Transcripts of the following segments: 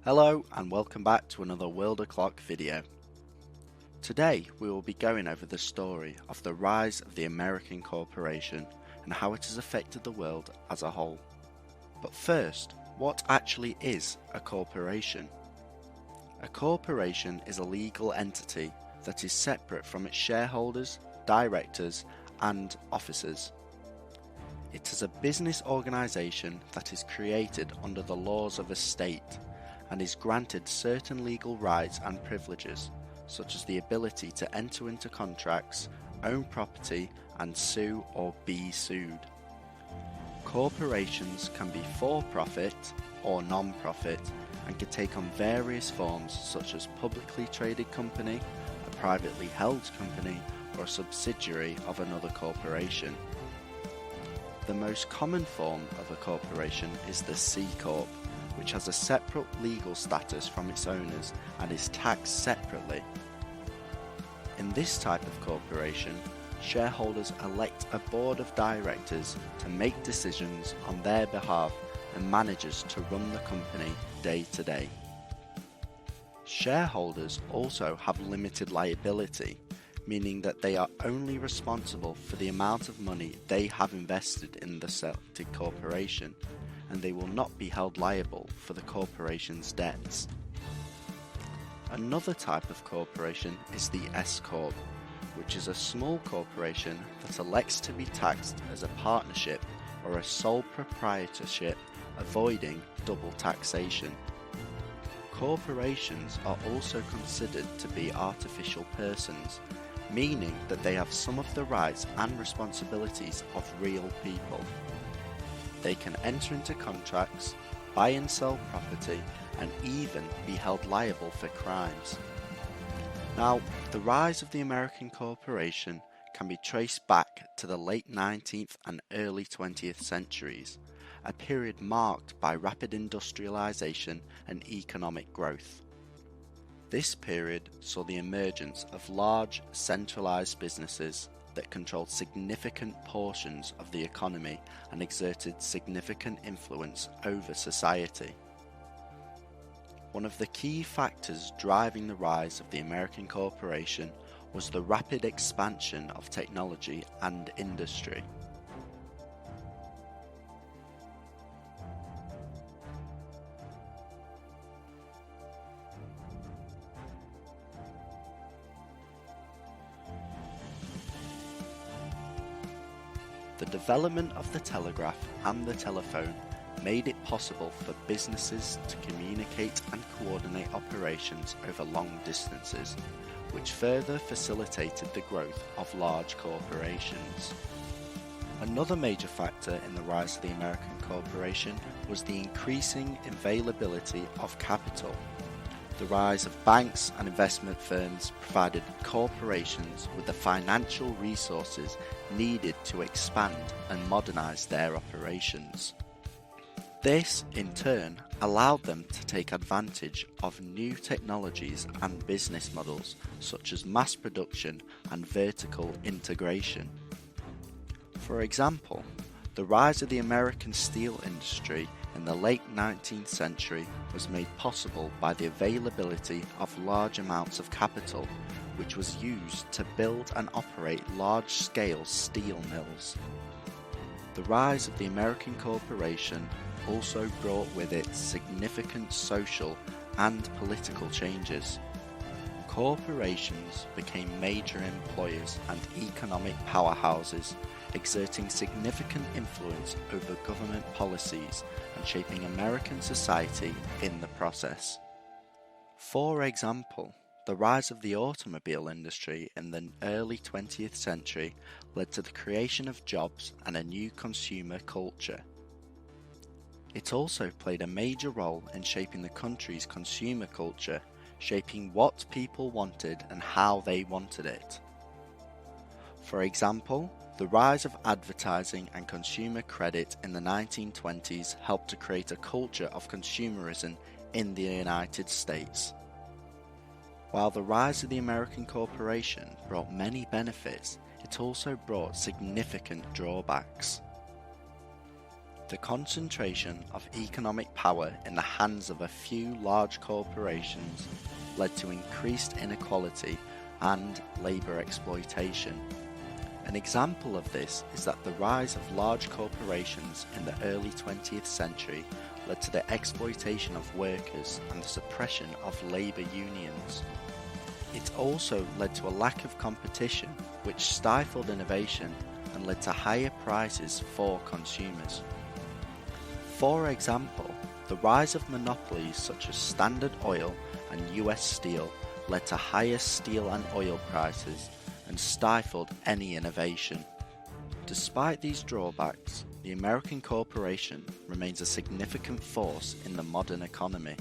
Hello and welcome back to another World O'Clock video. Today we will be going over the story of the rise of the American corporation and how it has affected the world as a whole. But first, what actually is a corporation? A corporation is a legal entity that is separate from its shareholders, directors and officers. It is a business organisation that is created under the laws of a state and is granted certain legal rights and privileges, such as the ability to enter into contracts, own property, and sue or be sued. Corporations can be for-profit or non-profit and can take on various forms such as publicly traded company, a privately held company, or a subsidiary of another corporation. The most common form of a corporation is the C Corp, which has a separate legal status from its owners and is taxed separately. In this type of corporation, shareholders elect a board of directors to make decisions on their behalf and managers to run the company day to day. Shareholders also have limited liability, meaning that they are only responsible for the amount of money they have invested in the selected corporation, and they will not be held liable for the corporation's debts. Another type of corporation is the S Corp, which is a small corporation that elects to be taxed as a partnership or a sole proprietorship, avoiding double taxation. Corporations are also considered to be artificial persons, meaning that they have some of the rights and responsibilities of real people. They can enter into contracts, buy and sell property, and even be held liable for crimes. Now, the rise of the American corporation can be traced back to the late 19th and early 20th centuries, a period marked by rapid industrialization and economic growth. This period saw the emergence of large, centralized businesses that controlled significant portions of the economy and exerted significant influence over society. One of the key factors driving the rise of the American corporation was the rapid expansion of technology and industry. The development of the telegraph and the telephone made it possible for businesses to communicate and coordinate operations over long distances, which further facilitated the growth of large corporations. Another major factor in the rise of the American corporation was the increasing availability of capital. The rise of banks and investment firms provided corporations with the financial resources needed to expand and modernize their operations. This, in turn, allowed them to take advantage of new technologies and business models such as mass production and vertical integration. For example, the rise of the American steel industry in the late 19th century was made possible by the availability of large amounts of capital, which was used to build and operate large-scale steel mills. The rise of the American corporation also brought with it significant social and political changes. Corporations became major employers and economic powerhouses, exerting significant influence over government policies and shaping American society in the process. For example, the rise of the automobile industry in the early 20th century led to the creation of jobs and a new consumer culture. It also played a major role in shaping the country's consumer culture, shaping what people wanted and how they wanted it. For example, the rise of advertising and consumer credit in the 1920s helped to create a culture of consumerism in the United States. While the rise of the American corporation brought many benefits, it also brought significant drawbacks. The concentration of economic power in the hands of a few large corporations led to increased inequality and labour exploitation. An example of this is that the rise of large corporations in the early 20th century led to the exploitation of workers and the suppression of labour unions. It also led to a lack of competition, which stifled innovation and led to higher prices for consumers. For example, the rise of monopolies such as Standard Oil and US Steel led to higher steel and oil prices and stifled any innovation. Despite these drawbacks, the American corporation remains a significant force in the modern economy.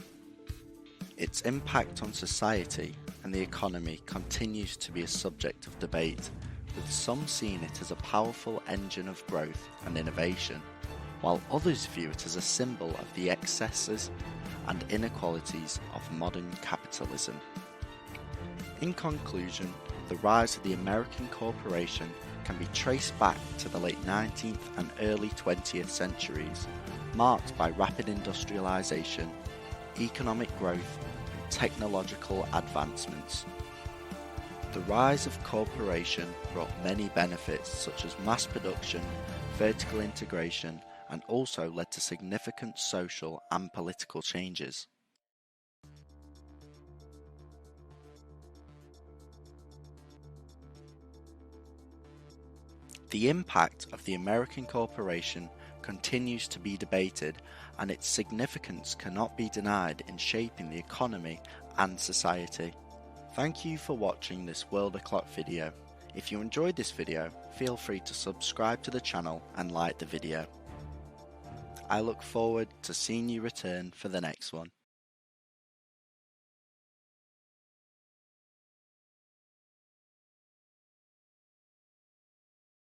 Its impact on society and the economy continues to be a subject of debate, with some seeing it as a powerful engine of growth and innovation, while others view it as a symbol of the excesses and inequalities of modern capitalism. In conclusion, the rise of the American corporation can be traced back to the late 19th and early 20th centuries, marked by rapid industrialization, economic growth, and technological advancements. The rise of corporation brought many benefits such as mass production, vertical integration, and also led to significant social and political changes. The impact of the American corporation continues to be debated, and its significance cannot be denied in shaping the economy and society. Thank you for watching this World O'Clock video. If you enjoyed this video, feel free to subscribe to the channel and like the video. I look forward to seeing you return for the next one.